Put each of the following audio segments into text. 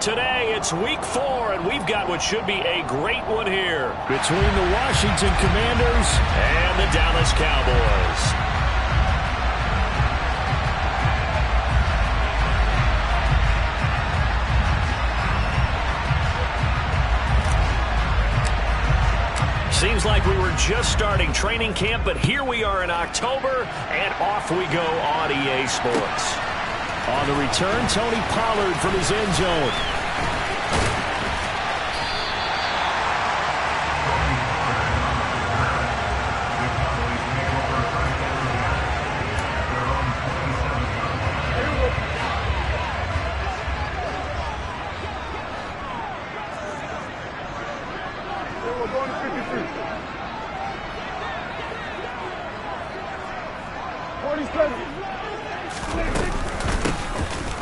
Today, it's week 4, and we've got what should be a great one here between the Washington Commanders and the Dallas Cowboys. Seems like we were just starting training camp, but here we are in October, and off we go on EA Sports. On the return, Tony Pollard from his end zone.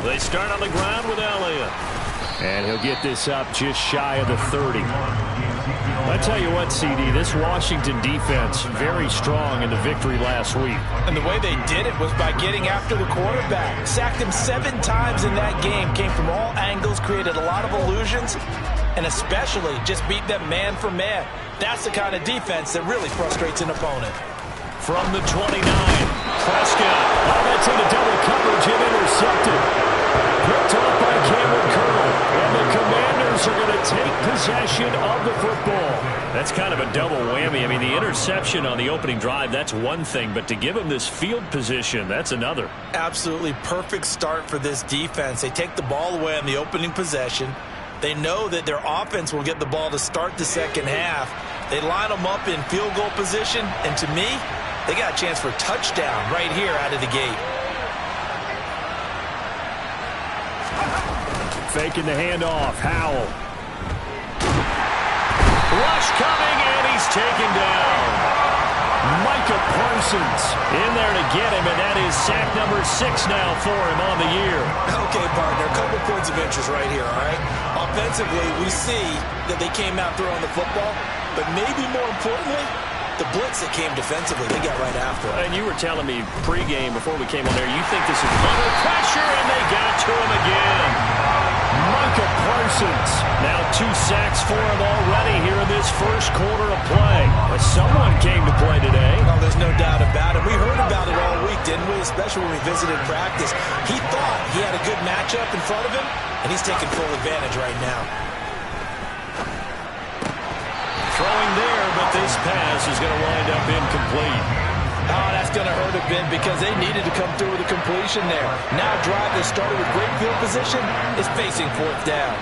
They start on the ground with Elliott. And he'll get this up just shy of the 30. I tell you what, CD, this Washington defense, very strong in the victory last week. And the way they did it was by getting after the quarterback. Sacked him 7 times in that game. Came from all angles, created a lot of illusions, and especially just beat them man for man. That's the kind of defense that really frustrates an opponent. From the 29, Prescott. Oh, that's into double coverage and intercepted. Picked off by Cameron Curl. And the Commanders are going to take possession of the football. That's kind of a double whammy. I mean, the interception on the opening drive, that's one thing. But to give them this field position, that's another. Absolutely perfect start for this defense. They take the ball away on the opening possession. They know that their offense will get the ball to start the second half. They line them up in field goal position. And to me, they got a chance for a touchdown right here out of the gate. Faking the handoff. Howell. Rush coming, and he's taken down. Micah Parsons in there to get him, and that is sack number 6 now for him on the year. Okay, partner, a couple points of interest right here, all right? Offensively, we see that they came out throwing the football, but maybe more importantly, the blitz that came defensively, they got right after it. And you were telling me pregame before we came on there, you think this is under pressure, and they got to him again. Micah Parsons. Now 2 sacks for him already here in this first quarter of play. But someone came to play today. Well, there's no doubt about it. We heard about it all week, didn't we? Especially when we visited practice. He thought he had a good matchup in front of him, and he's taking full advantage right now. Throwing there, but this pass is going to wind up incomplete. Oh, that's going to hurt a bit because they needed to come through with a completion there. Now a drive that started with great field position is facing 4th down.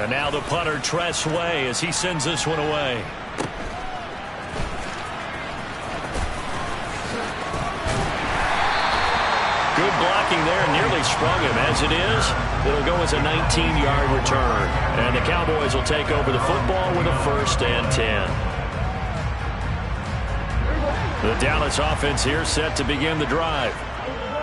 And now the punter, Tress Way, as he sends this one away. Good blocking there, nearly sprung him. As it is, it'll go as a 19-yard return. And the Cowboys will take over the football with a 1st and 10. The Dallas offense here set to begin the drive.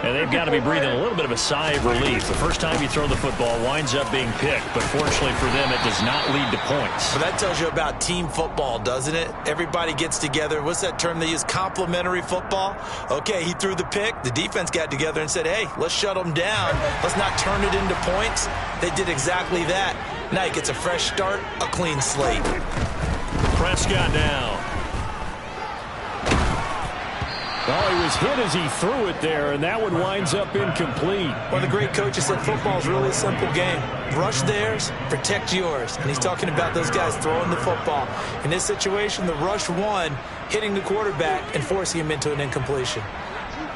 And they've got to be breathing a little bit of a sigh of relief. The first time you throw the football winds up being picked, but fortunately for them, it does not lead to points. Well, that tells you about team football, doesn't it? Everybody gets together. What's that term they use? Complementary football? Okay, he threw the pick. The defense got together and said, hey, let's shut them down. Let's not turn it into points. They did exactly that. Now he gets a fresh start, a clean slate. Prescott now. Oh, he was hit as he threw it there, and that one winds up incomplete. Well, the great coach has said football is really a simple game. Rush theirs, protect yours. And he's talking about those guys throwing the football. In this situation, the rush won, hitting the quarterback and forcing him into an incompletion.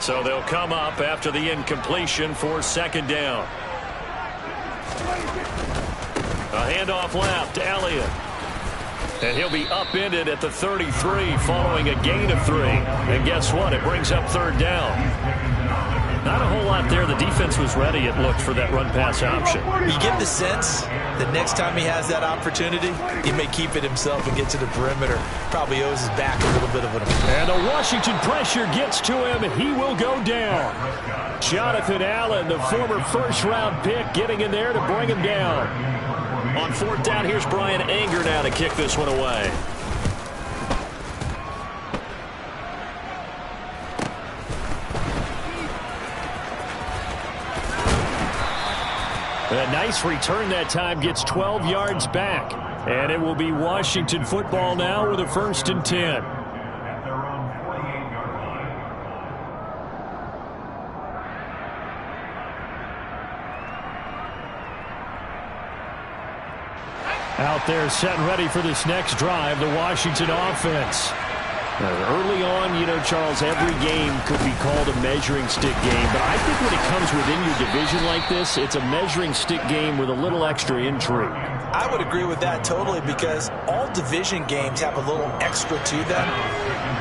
So they'll come up after the incompletion for 2nd down. A handoff left to Elliott. And he'll be upended at the 33 following a gain of 3. And guess what? It brings up 3rd down. Not a whole lot there. The defense was ready, it looked, for that run-pass option. You get the sense that next time he has that opportunity, he may keep it himself and get to the perimeter. Probably owes his back a little bit of it. And the Washington pressure gets to him, and he will go down. Jonathan Allen, the former first-round pick, getting in there to bring him down. On 4th down, here's Brian Anger now to kick this one away. A nice return that time, gets 12 yards back. And it will be Washington football now with a 1st and 10. Out there set and ready for this next drive, the Washington offense. Early on, you know, Charles, every game could be called a measuring stick game. But I think when it comes within your division like this, it's a measuring stick game with a little extra intrigue. I would agree with that totally, because all division games have a little extra to them.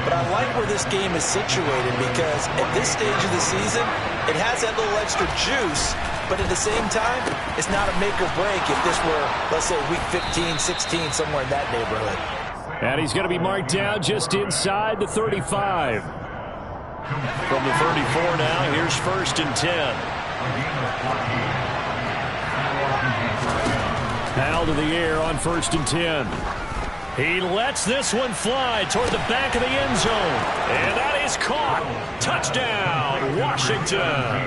But I like where this game is situated, because at this stage of the season, it has that little extra juice. But at the same time, it's not a make or break if this were, let's say, week 15, 16, somewhere in that neighborhood. And he's going to be marked down just inside the 35. From the 34 now, here's 1st and 10. Hal to the air on 1st and 10. He lets this one fly toward the back of the end zone. And that is caught. Touchdown, Washington.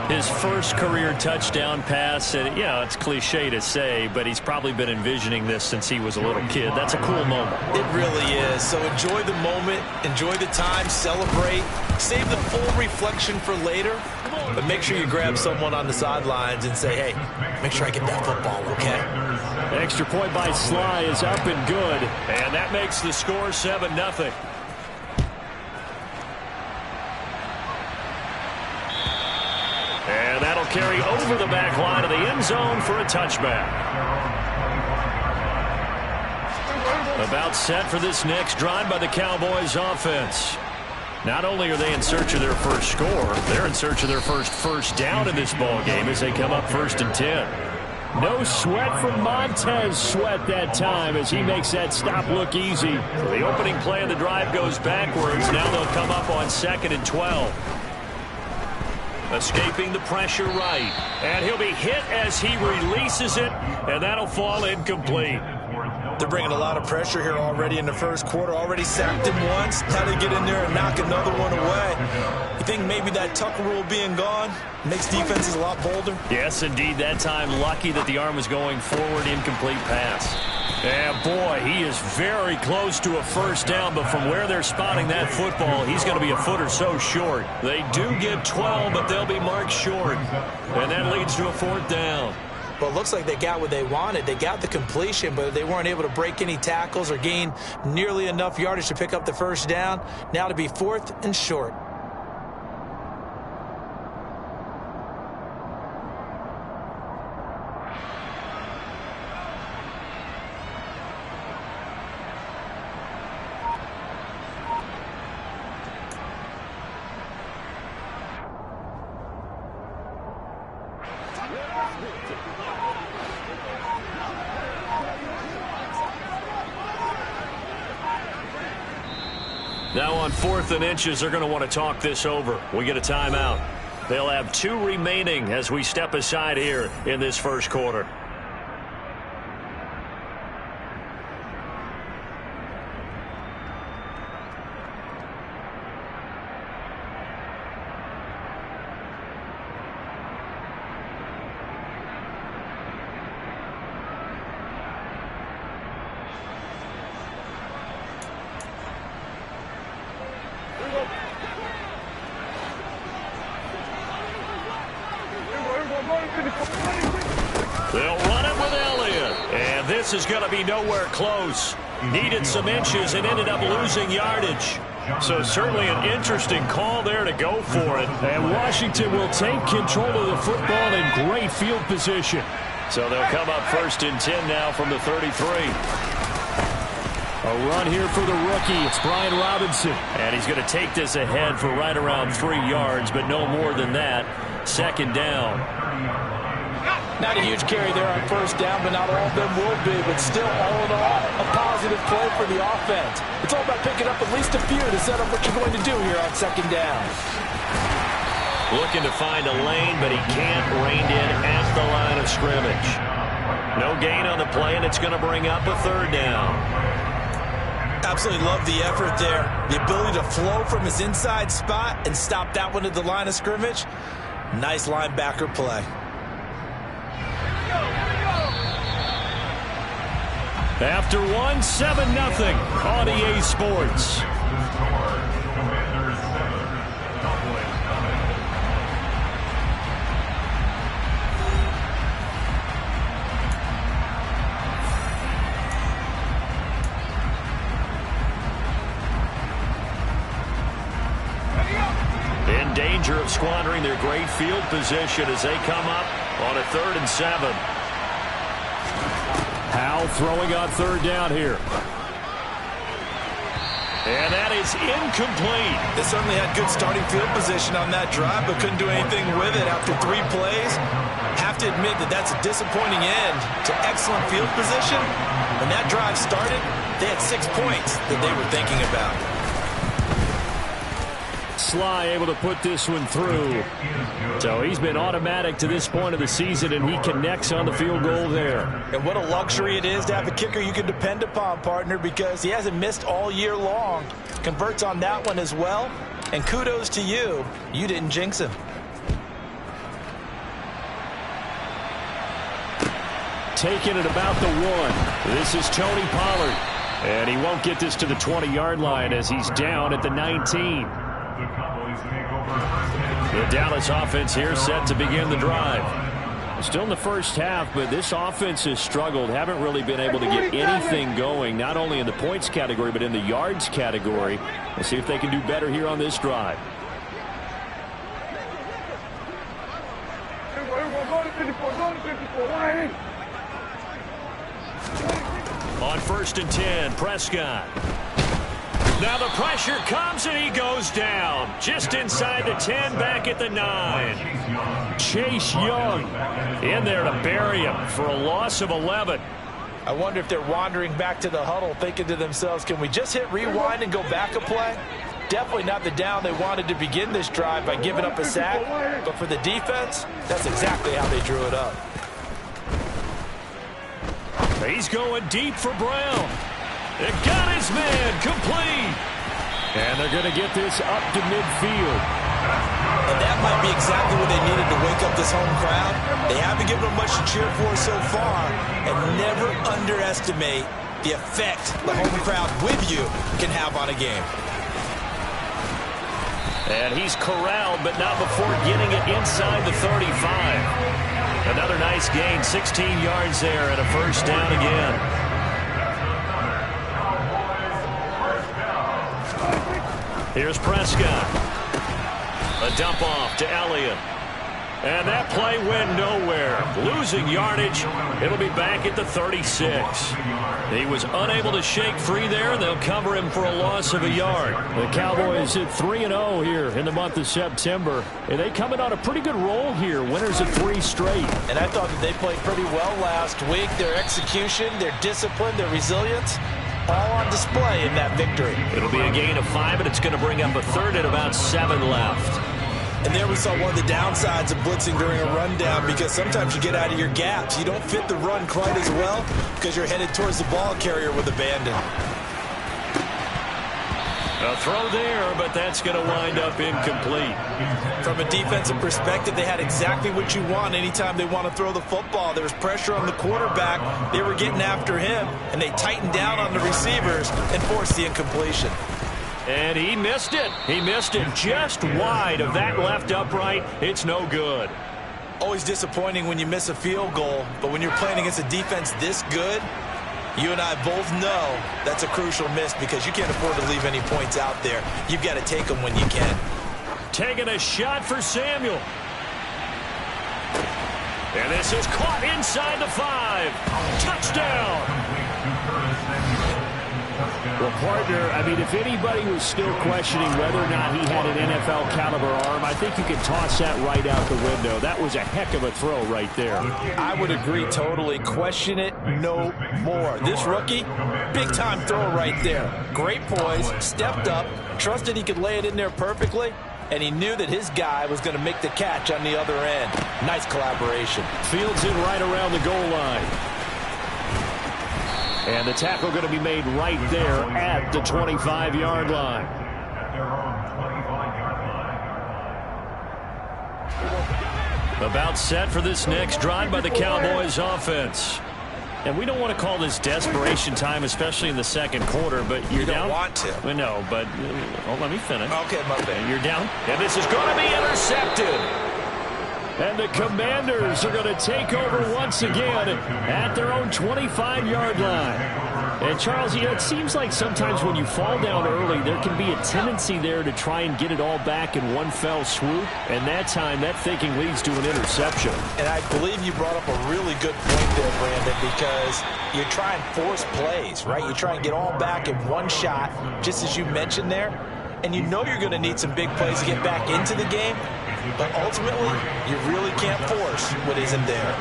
His first career touchdown pass, and yeah, it's cliche to say, but he's probably been envisioning this since he was a little kid. That's a cool moment. It really is. So enjoy the moment, enjoy the time, celebrate, save the full reflection for later, but make sure you grab someone on the sidelines and say, hey, make sure I get that football, okay? Extra point by Sly is up and good. And that makes the score 7-0. And that'll carry over the back line of the end zone for a touchback. About set for this next drive by the Cowboys offense. Not only are they in search of their first score, they're in search of their first down in this ball game as they come up 1st and 10. No sweat from Montez Sweat that time as he makes that stop look easy. So the opening play of the drive goes backwards. Now they'll come up on 2nd and 12. Escaping the pressure right. And he'll be hit as he releases it, and that'll fall incomplete. They're bringing a lot of pressure here already in the first quarter. Already sacked him once. Now they get in there and knock another one away. You think maybe that tuck rule being gone makes defenses a lot bolder? Yes, indeed. That time, lucky that the arm was going forward. Incomplete pass. And boy, he is very close to a first down, but from where they're spotting that football, he's going to be a foot or so short. They do get 12, but they'll be marked short. And that leads to a 4th down. Well, it looks like they got what they wanted. They got the completion, but they weren't able to break any tackles or gain nearly enough yardage to pick up the first down. Now to be 4th and short. Now on 4th and inches, they're going to want to talk this over. We get a timeout. They'll have 2 remaining as we step aside here in this first quarter. They'll run it with Elliott. And this is going to be nowhere close. Needed some inches and ended up losing yardage. So certainly an interesting call there to go for it. And Washington will take control of the football in great field position. So they'll come up 1st and 10 now from the 33. A run here for the rookie. It's Brian Robinson. And he's going to take this ahead for right around 3 yards, but no more than that. 2nd down. Not a huge carry there on first down, but not all of them will be. But still, all in all, a positive play for the offense. It's all about picking up at least a few to set up what you're going to do here on 2nd down. Looking to find a lane, but he can't. Reined in at the line of scrimmage. No gain on the play, and it's going to bring up a 3rd down. Absolutely love the effort there. The ability to flow from his inside spot and stop that one at the line of scrimmage. Nice linebacker play. After one, 7-0 on EA Sports. In danger of squandering their great field position as they come up on a 3rd and 7. Howell throwing on 3rd down here. And that is incomplete. They certainly had good starting field position on that drive, but couldn't do anything with it after 3 plays. Have to admit that that's a disappointing end to excellent field position. When that drive started, they had 6 points that they were thinking about. Sly able to put this one through. So he's been automatic to this point of the season, and he connects on the field goal there. And what a luxury it is to have a kicker you can depend upon, partner, because he hasn't missed all year long. Converts on that one as well. And kudos to you. You didn't jinx him. Taking it about the 1. This is Tony Pollard. And he won't get this to the 20-yard line as he's down at the 19. The Dallas offense here set to begin the drive. Still in the first half, but this offense has struggled. Haven't really been able to get anything going, not only in the points category, but in the yards category. We'll see if they can do better here on this drive. On 1st and 10, Prescott. Now the pressure comes and he goes down. Just inside the 10, back at the 9. Chase Young in there to bury him for a loss of 11. I wonder if they're wandering back to the huddle thinking to themselves, can we just hit rewind and go back a play? Definitely not the down they wanted to begin this drive by giving up a sack. But for the defense, that's exactly how they drew it up. He's going deep for Brown. It got his man complete. And they're going to get this up to midfield. And that might be exactly what they needed to wake up this home crowd. They haven't given them much to cheer for so far. And never underestimate the effect the home crowd with you can have on a game. And he's corralled, but not before getting it inside the 35. Another nice gain, 16 yards there and a 1st down again. Here's Prescott. A dump off to Elliott. And that play went nowhere. Losing yardage. It'll be back at the 36. He was unable to shake free there, and they'll cover him for a loss of a yard. The Cowboys at 3-0 here in the month of September. And they coming on a pretty good roll here. Winners of 3 straight. And I thought that they played pretty well last week. Their execution, their discipline, their resilience, all on display in that victory. It'll be a gain of 5, and it's going to bring up a 3rd and about 7 left. And there we saw one of the downsides of blitzing during a rundown, because sometimes you get out of your gaps. You don't fit the run quite as well because you're headed towards the ball carrier with abandon. A throw there, but that's going to wind up incomplete. From a defensive perspective, they had exactly what you want anytime they want to throw the football. There was pressure on the quarterback. They were getting after him, and they tightened down on the receivers and forced the incompletion. And he missed it. He missed it just wide of that left upright. It's no good. Always disappointing when you miss a field goal, but when you're playing against a defense this good, you and I both know that's a crucial miss because you can't afford to leave any points out there. You've got to take them when you can. Taking a shot for Samuel. And this is caught inside the 5. Touchdown. Well, partner, I mean, if anybody was still questioning whether or not he had an NFL caliber arm, I think you can toss that right out the window. That was a heck of a throw right there. I would agree totally. Question it no more. This rookie, big-time throw right there. Great poise, stepped up, trusted he could lay it in there perfectly, and he knew that his guy was going to make the catch on the other end. Nice collaboration. Fields it right around the goal line. And the tackle going to be made right there at the 25-yard line. About set for this next drive by the Cowboys offense. And we don't want to call this desperation time, especially in the second quarter, but you're you down. Don't want to. Well, no, but let me finish. Okay, my bad. You're down. And this is going to be intercepted. And the Commanders are going to take over once again at their own 25-yard line. And, Charles, it seems like sometimes when you fall down early, there can be a tendency there to try and get it all back in one fell swoop. And that time, that thinking leads to an interception. And I believe you brought up a really good point there, Brandon, because you try and force plays, right? You try and get all back in one shot, just as you mentioned there. And you know you're going to need some big plays to get back into the game. But ultimately, you really can't force what isn't there.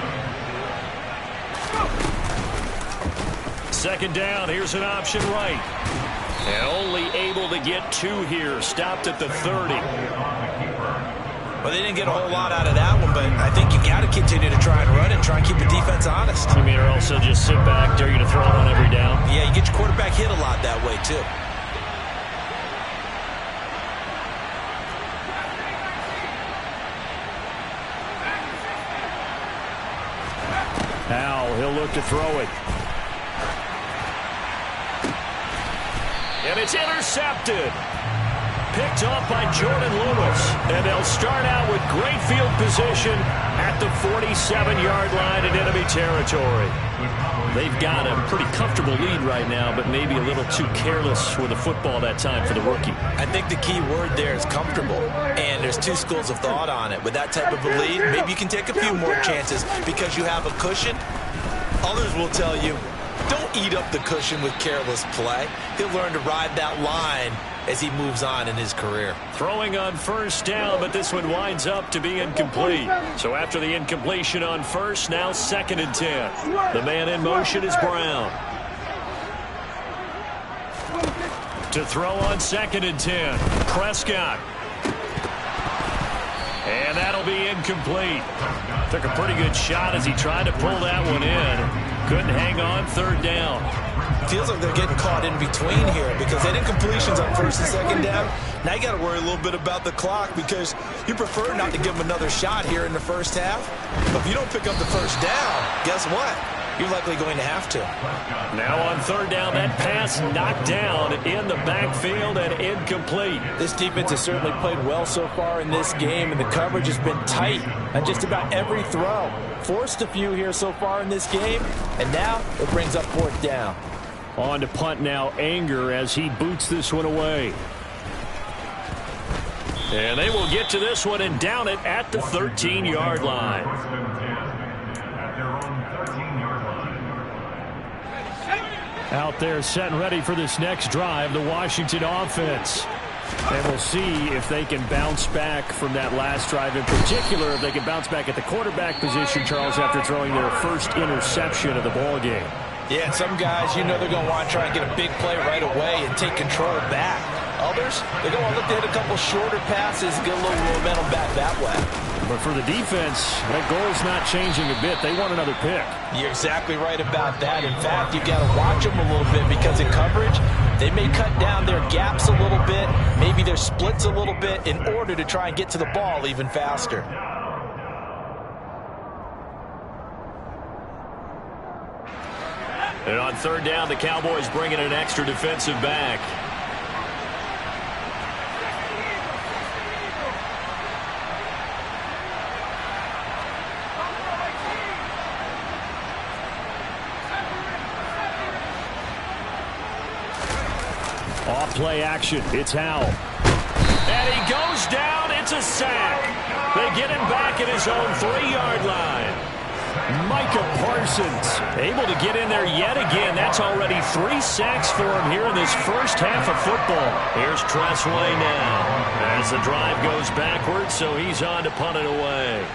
Second down, here's an option right. And only able to get 2 here, stopped at the 30. Well, they didn't get a whole lot out of that one, but I think you got to continue to try and run and try and keep the defense honest. You mean, or also just sit back, dare you to throw it on every down? Yeah, you get your quarterback hit a lot that way, too. Now he'll look to throw it. And it's intercepted. Picked off by Jordan Lewis. And they'll start out with great field position at the 47-yard line in enemy territory. They've got a pretty comfortable lead right now, but maybe a little too careless with the football that time for the rookie. I think the key word there is comfortable, and there's 2 schools of thought on it. With that type of a lead, maybe you can take a few more chances because you have a cushion. Others will tell you, don't eat up the cushion with careless play. He'll learn to ride that line as he moves on in his career. Throwing on first down, but this one winds up to be incomplete. So after the incompletion on first, now 2nd and 10. The man in motion is Brown. To throw on 2nd and 10, Prescott. And that'll be incomplete. Took a pretty good shot as he tried to pull that one in. Couldn't hang on, 3rd down. Feels like they're getting caught in between here because they did incompletions on 1st and 2nd down. Now you got to worry a little bit about the clock because you prefer not to give them another shot here in the first half. But if you don't pick up the first down, guess what? You're likely going to have to. Now on 3rd down, that pass knocked down in the backfield and incomplete. This defense has certainly played well so far in this game, and the coverage has been tight on just about every throw. Forced a few here so far in this game, and now it brings up 4th down. On to punt now, Anger as he boots this one away. And they will get to this one and down it at the 13-yard line. Out there set and ready for this next drive, the Washington offense. And we'll see if they can bounce back from that last drive. In particular, if they can bounce back at the quarterback position, Charles, after throwing their first interception of the ball game. Yeah, and some guys, you know they're going to want to try and get a big play right away and take control back. Others, they're going to look to hit a couple shorter passes and get a little momentum back that way. But for the defense, that goal's not changing a bit. They want another pick. You're exactly right about that. In fact, you've got to watch them a little bit because in coverage, they may cut down their gaps a little bit, maybe their splits a little bit in order to try and get to the ball even faster. And on 3rd down, the Cowboys bring in an extra defensive back. Off play action. It's Howell. And he goes down. It's a sack. They get him back at his own 3-yard line. Micah Parsons able to get in there yet again. That's already 3 sacks for him here in this first half of football. Here's Tressway now as the drive goes backwards, so he's on to punt it away.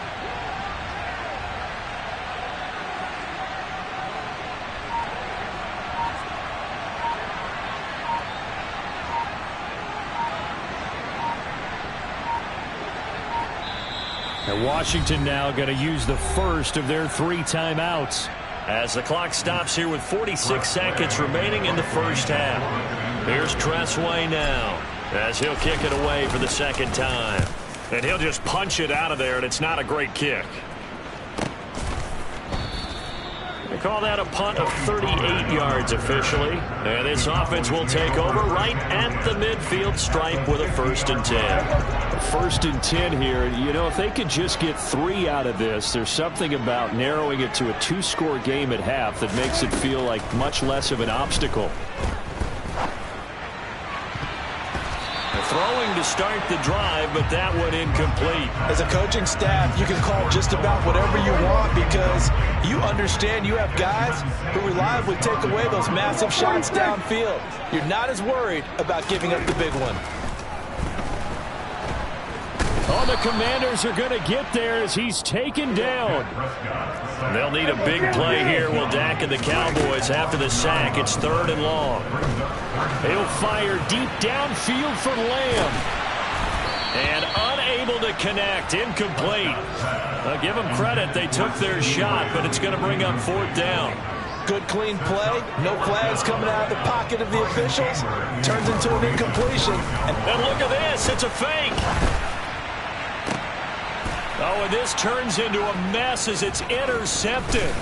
And Washington now going to use the first of their 3 timeouts as the clock stops here with 46 seconds remaining in the first half. Here's Tressway now as he'll kick it away for the 2nd time. And he'll just punch it out of there, and it's not a great kick. Call that a punt of 38 yards officially. And this offense will take over right at the midfield stripe with a 1st and 10. 1st and 10 here. You know, if they could just get 3 out of this, there's something about narrowing it to a 2-score game at half that makes it feel like much less of an obstacle. Throwing to start the drive, but that one incomplete. As a coaching staff, you can call just about whatever you want because you understand you have guys who reliably take away those massive shots downfield. You're not as worried about giving up the big one. Oh, the Commanders are going to get there as he's taken down. They'll need a big play here. Will Dak and the Cowboys after the sack. It's 3rd and long. He'll fire deep downfield for Lamb. And unable to connect. Incomplete. Give them credit. They took their shot, but it's going to bring up 4th down. Good, clean play. No flags coming out of the pocket of the officials. Turns into an incompletion. And look at this. It's a fake. Oh, and this turns into a mess as it's intercepted.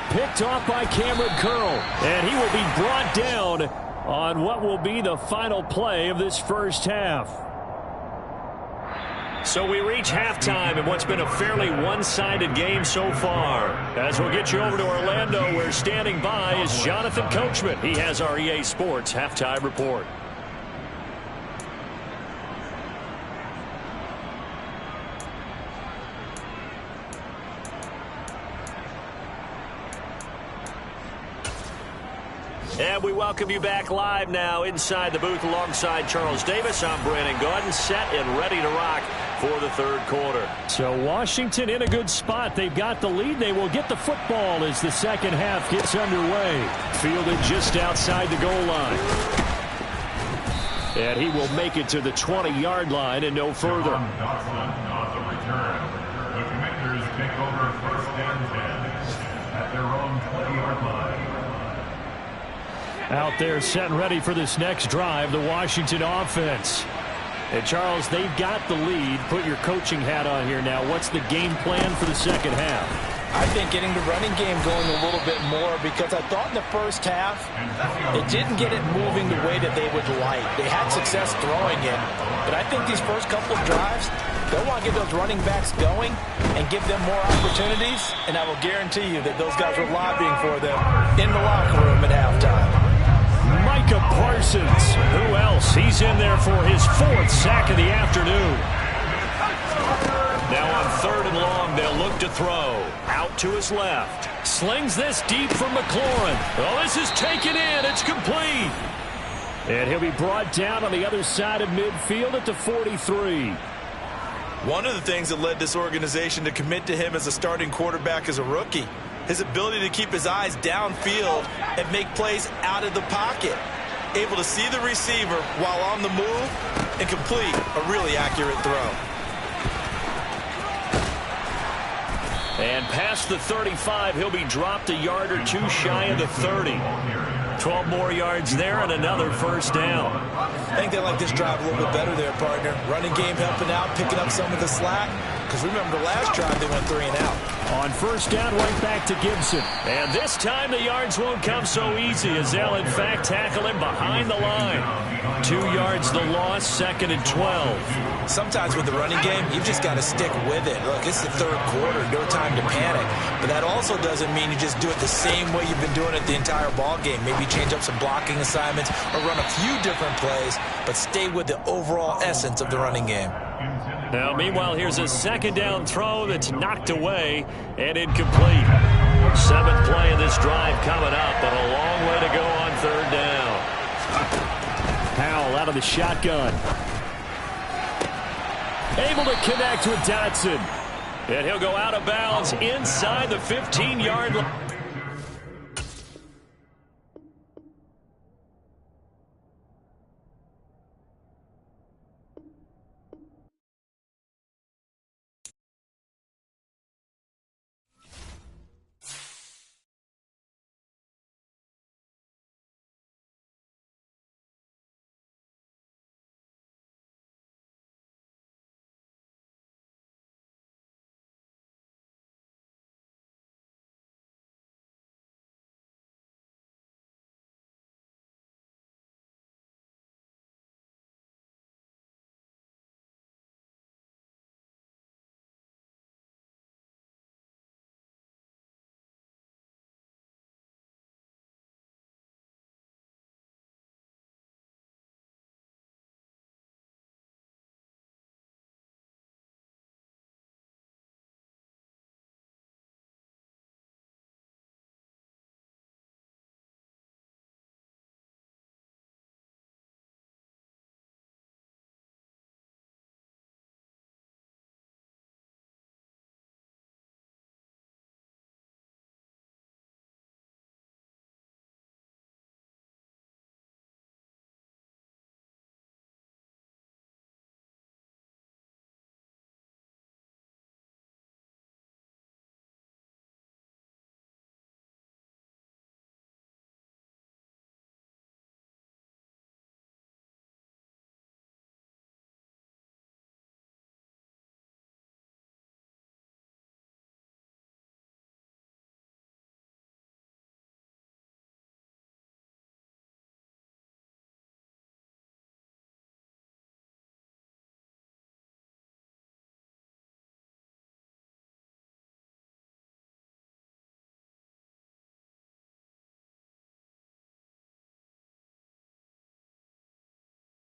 Picked off by Cameron Curl. And he will be brought down on what will be the final play of this first half. So we reach halftime in what's been a fairly one-sided game so far. As we'll get you over to Orlando, where standing by is Jonathan Coachman. He has our EA Sports halftime report. And we welcome you back live now inside the booth alongside Charles Davis. I'm Brandon Gaudin, set and ready to rock for the 3rd quarter. So Washington in a good spot. They've got the lead. They will get the football as the second half gets underway. Fielded just outside the goal line. And he will make it to the 20-yard line and no further. The Commanders take over 1st and 10 at their own 20-yard line. Out there set and ready for this next drive, the Washington offense. And Charles, they've got the lead. Put your coaching hat on here now. What's the game plan for the second half? I think getting the running game going a little bit more because I thought in the first half it didn't get it moving the way that they would like. They had success throwing it, but I think these first couple of drives, they'll want to get those running backs going and give them more opportunities, and I will guarantee you that those guys were lobbying for them in the locker room at halftime. Micah Parsons. Who else? He's in there for his 4th sack of the afternoon. Now on 3rd and long, they'll look to throw. Out to his left. Slings this deep from McLaurin. Oh, this is taken in. It's complete. And he'll be brought down on the other side of midfield at the 43. One of the things that led this organization to commit to him as a starting quarterback as a rookie, his ability to keep his eyes downfield and make plays out of the pocket. Able to see the receiver while on the move and complete a really accurate throw. And past the 35, he'll be dropped a yard or 2 shy of the 30. 12 more yards there and another 1st down. I think they like this drive a little bit better there, partner. Running game helping out, picking up some of the slack. Because remember, the last drive they went 3 and out. On 1st down, right back to Gibson. And this time the yards won't come so easy as they'll, in fact, tackle him behind the line. 2 yards the loss, 2nd and 12. Sometimes with the running game, you've just got to stick with it. Look, it's the 3rd quarter, no time to panic. But that also doesn't mean you just do it the same way you've been doing it the entire ball game. Maybe change up some blocking assignments or run a few different plays, but stay with the overall essence of the running game. Now, meanwhile, here's a 2nd down throw that's knocked away and incomplete. 7th play of this drive coming up, but a long way to go on 3rd down. Powell out of the shotgun. Able to connect with Dotson. And he'll go out of bounds inside the 15-yard line.